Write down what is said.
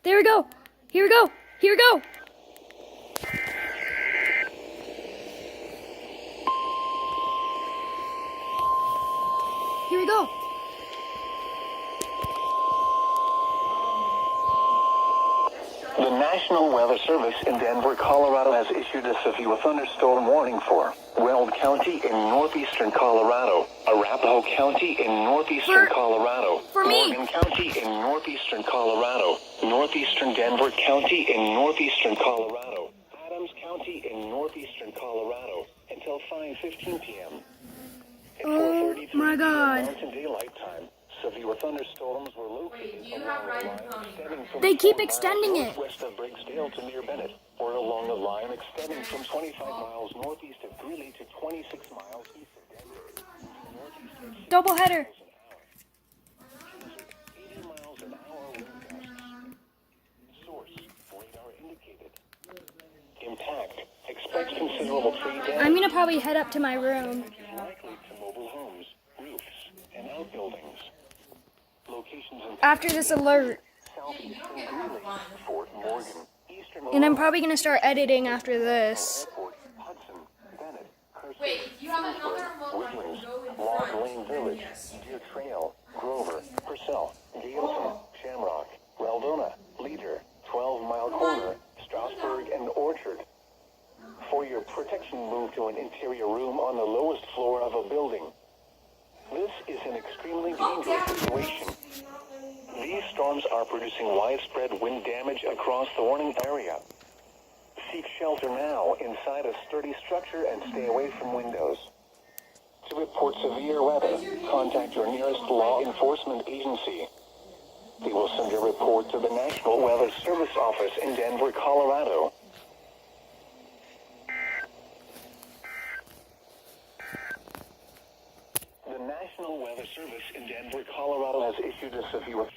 There we go. Here we go. Here we go. Here we go. The National Weather Service in Denver, Colorado has issued a severe thunderstorm warning for Weld County in northeastern Colorado, Arapahoe County in northeastern Colorado, Morgan County in northeastern Colorado, northeastern Denver County in northeastern Colorado, Adams County in northeastern Colorado until 5:15 p.m. At 4:33 my God. Mountain Daylight Time, severe thunderstorms were located along the line extending from They keep 4 miles extending it. northwest of Briggsdale to near Bennett, or along the line extending from 25 miles northeast of Greeley to 26 miles east of Denver. Northeast of 60 Double header. miles an hour. 80 miles an hour wind gusts. Source, radar indicated. Impact. Expect considerable tree damage. I'm gonna probably head up to my room. Likely to mobile homes, roofs, and outbuildings. Locations in After this alert. southeastern Greeley, Fort Morgan, eastern And I'm probably gonna start editing after this. Airport, Hudson, Bennett, Kersey, Wait, if you have another remote, Woodlands, go and Log find. Lane Village, Deer Trail, Grover, Purcell, Galeson, Shamrock, Raldona, Leader, 12 Mile Corner, Strasburg, and Orchard. For your protection, move to an interior room on the lowest floor of a building. This is an extremely dangerous situation. These storms are producing widespread wind damage across the warning area. Seek shelter now inside a sturdy structure and stay away from windows. To report severe weather, contact your nearest law enforcement agency. They will send a report to the National Weather Service office in Denver, Colorado. The National Weather Service in Denver, Colorado has issued a severe